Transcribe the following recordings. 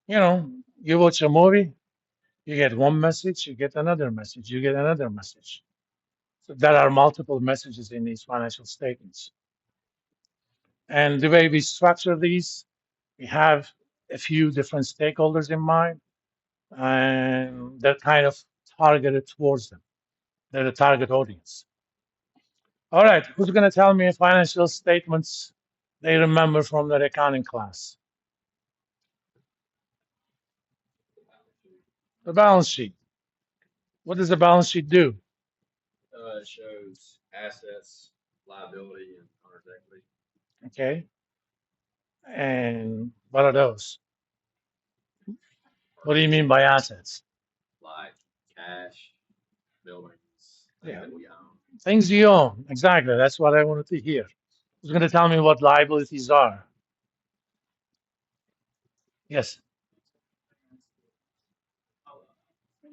You know, you watch a movie, you get one message, you get another message, you get another message. So there are multiple messages in these financial statements. And the way we structure these, we have a few different stakeholders in mind, and they're kind of targeted towards them. They're the target audience. All right, who's going to tell me financial statements they remember from their accounting class? The balance sheet. What does the balance sheet do? It shows assets, liability, and owner's equity. Okay. And what are those? What do you mean by assets? Like cash, buildings, things Yeah, that we own. things you own. Exactly. That's what I wanted to hear. Who's going to tell me what liabilities are? Yes.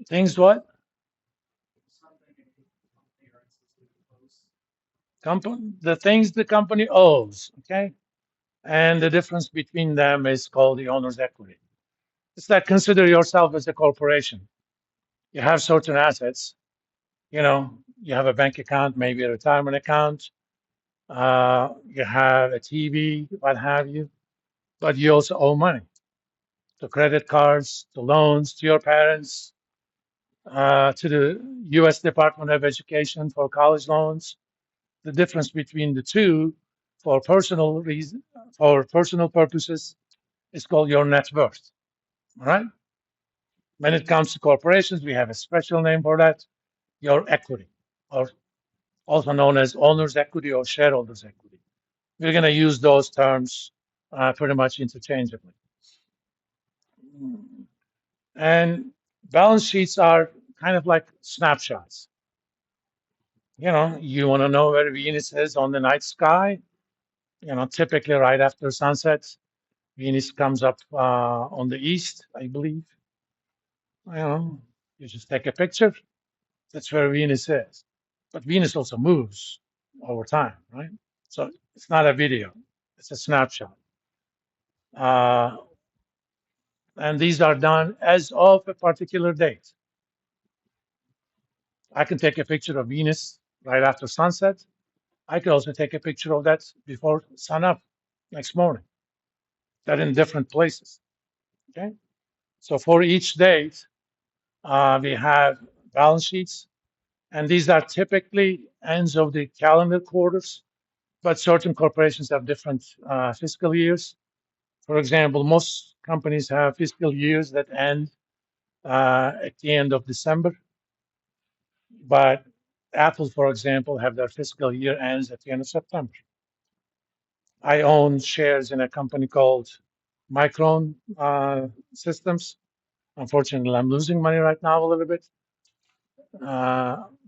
Things what? The things the company owes. Okay. And the difference between them is called the owner's equity. It's that consider yourself as a corporation. You have certain assets. You know, you have a bank account, maybe a retirement account. You have a TV, what have you. But you also owe money to credit cards, to loans, to your parents, to the U.S. Department of Education for college loans. The difference between the two, for personal reason, for personal purposes, is called your net worth. All right. When it comes to corporations, we have a special name for that, your equity, or also known as owner's equity or shareholders' equity. We're going to use those terms pretty much interchangeably. And balance sheets are kind of like snapshots. You know, you want to know where Venus is on the night sky. You know, typically right after sunset, Venus comes up on the east, I believe. You know, you just take a picture. That's where Venus is. But Venus also moves over time, right? So it's not a video; it's a snapshot. Uh, and these are done as of a particular date. I can take a picture of Venus right after sunset. I could also take a picture of that before sun up next morning. They're in different places. Okay. So for each date, we have balance sheets, and these are typically ends of the calendar quarters, but certain corporations have different fiscal years. For example, most companies have fiscal years that end at the end of December, but Apple, for example, have their fiscal year ends at the end of September. I own shares in a company called Micron Systems. Unfortunately, I'm losing money right now a little bit.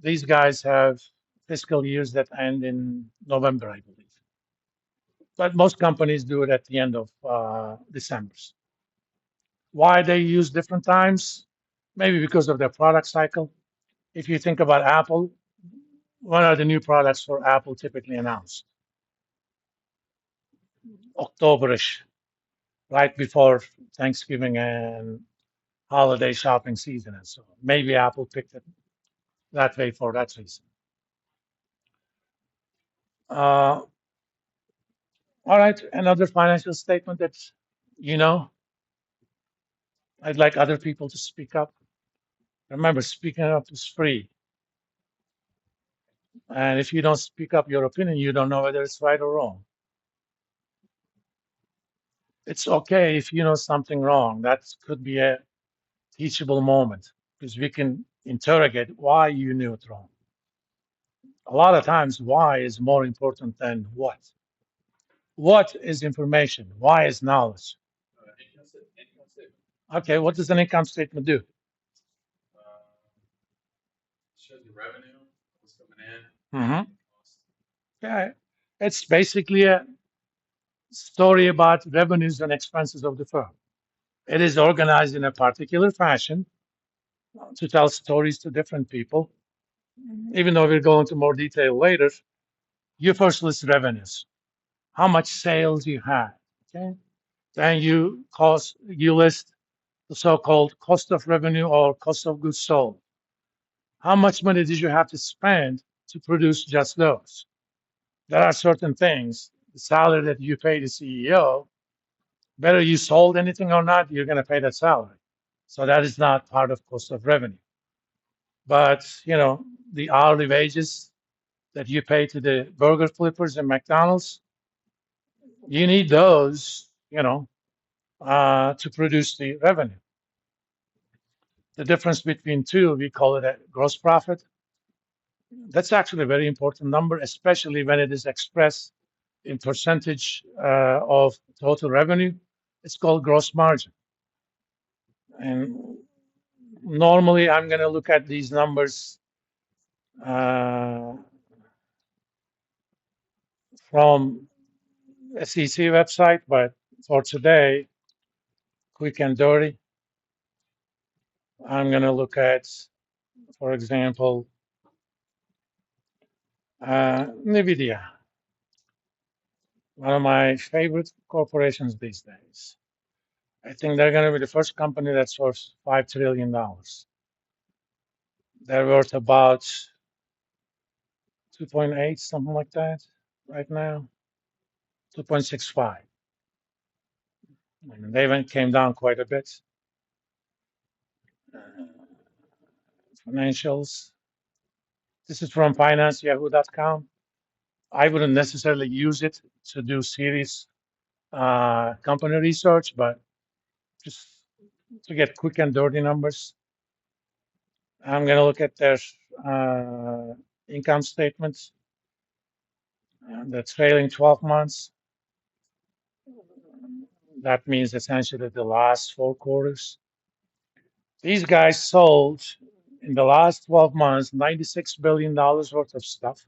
These guys have fiscal years that end in November, I believe. But most companies do it at the end of December. Why they use different times? Maybe because of their product cycle. If you think about Apple, when are the new products for Apple typically announced? Octoberish, right before Thanksgiving and holiday shopping season and so on. Maybe Apple picked it that way for that reason. Uh, all right, another financial statement that you know, I'd like other people to speak up. Remember, speaking up is free. And if you don't speak up your opinion, you don't know whether it's right or wrong. It's okay if you know something wrong. That could be a teachable moment because we can interrogate why you knew it wrong. A lot of times, why is more important than what. What is information? Why is knowledge? Income statement. Okay, what does an income statement do? Uh, shows the revenue, what's coming in, Mm-hmm. costs. Yeah, it's basically a story about revenues and expenses of the firm. It is organized in a particular fashion to tell stories to different people. Even though we'll go into more detail later, you first list revenues, how much sales you had. Okay, then you list the so-called cost of revenue or cost of goods sold. How much money did you have to spend to produce just those? There are certain things, the salary that you pay the CEO, whether you sold anything or not, you're going to pay that salary. So that is not part of cost of revenue. But, the hourly wages that you pay to the burger flippers and McDonald's, you need those, to produce the revenue. The difference between two, we call it a gross profit. That's actually a very important number, especially when it is expressed in percentage of total revenue. It's called gross margin. And normally, I'm going to look at these numbers uh, from SEC website, but for today, quick and dirty, I'm going to look at, for example, NVIDIA, one of my favorite corporations these days. I think they're going to be the first company that's worth $5 trillion. They're worth about 2.8, something like that, right now, 2.65. And they came down quite a bit. Financials. This is from FinanceYahoo.com. I wouldn't necessarily use it to do serious company research, but just to get quick and dirty numbers. I'm going to look at their income statements, the trailing 12 months. That means essentially the last 4 quarters. These guys sold in the last 12 months $96 billion worth of stuff.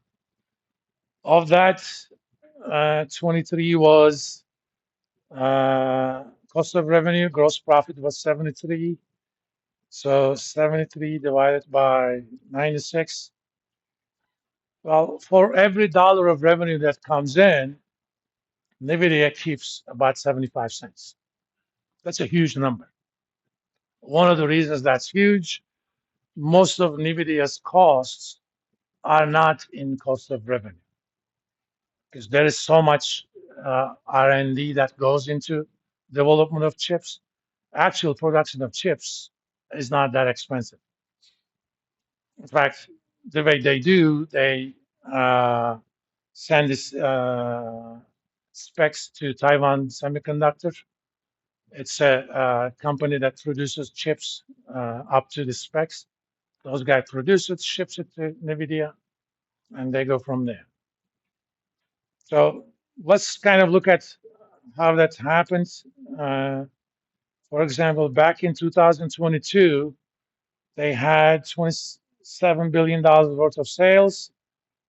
Of that, 23 was cost of revenue, gross profit was 73. So 73 divided by 96. Well, for every dollar of revenue that comes in, NVIDIA keeps about 75 cents. That's a huge number. One of the reasons that's huge, most of NVIDIA's costs are not in cost of revenue because there is so much R&D that goes into development of chips. Actual production of chips is not that expensive. In fact, the way they do, they send this specs to Taiwan Semiconductor. It's a company that produces chips up to the specs. Those guys produce it, ships it to NVIDIA, and they go from there. So let's kind of look at how that happens. For example, back in 2022, they had $27 billion worth of sales,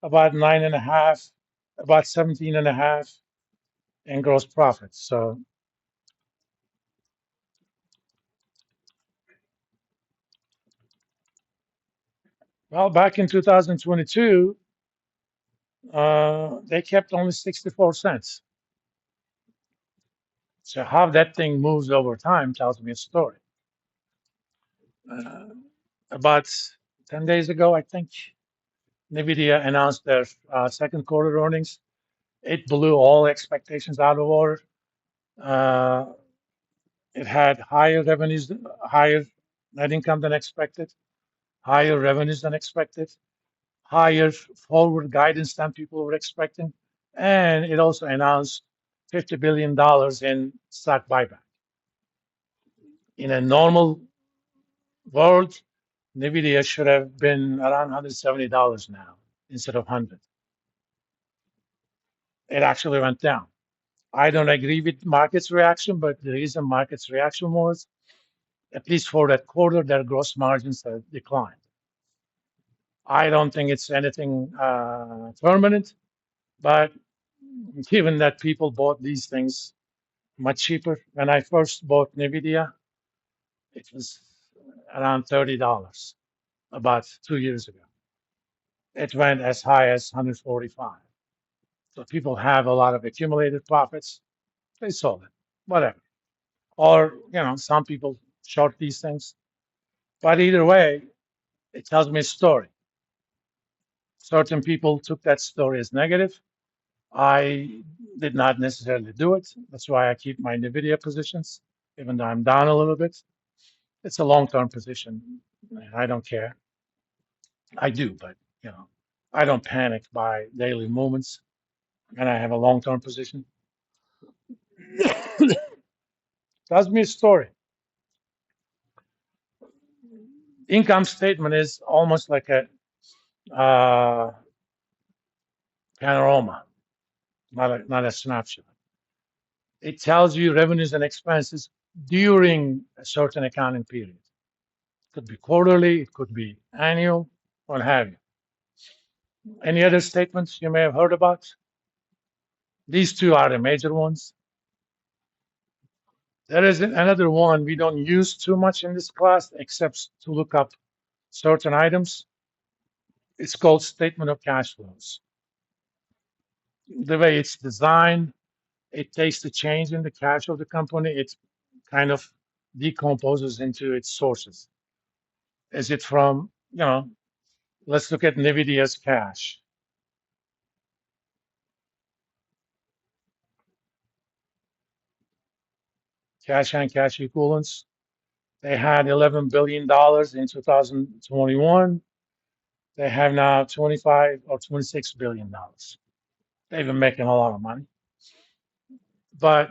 about 9.5, about 17.5 in gross profit. So, well, back in 2022, they kept only 64 cents. So how that thing moves over time tells me a story. About 10 days ago, I think, NVIDIA announced their second quarter earnings. It blew all expectations out of water. It had higher revenues, higher net income than expected, higher revenues than expected, higher forward guidance than people were expecting. And it also announced $50 billion in stock buyback. In a normal world, NVIDIA should have been around $170 now instead of 100. It actually went down. I don't agree with market's reaction, but the reason market's reaction was, at least for that quarter, their gross margins have declined. I don't think it's anything permanent, but given that people bought these things much cheaper, when I first bought NVIDIA, it was around $30 about 2 years ago. It went as high as 145. So people have a lot of accumulated profits. They sold it, whatever. Or, some people short these things. But either way, it tells me a story. Certain people took that story as negative. I did not necessarily do it. That's why I keep my NVIDIA positions, even though I'm down a little bit. It's a long-term position. I don't care. I do, but I don't panic by daily movements, and I have a long-term position. Tells me a story. Income statement is almost like a panorama, not a snapshot. It tells you revenues and expenses during a certain accounting period. It could be quarterly, it could be annual, what have you. Any other statements you may have heard about? These two are the major ones. There is another one we don't use too much in this class, except to look up certain items. It's called statement of cash flows. The way it's designed, it takes the change in the cash of the company, it kind of decomposes into its sources. Is it from, let's look at NVIDIA's cash. Cash and cash equivalents. They had $11 billion in 2021. They have now 25 or $26 billion. They've been making a lot of money. But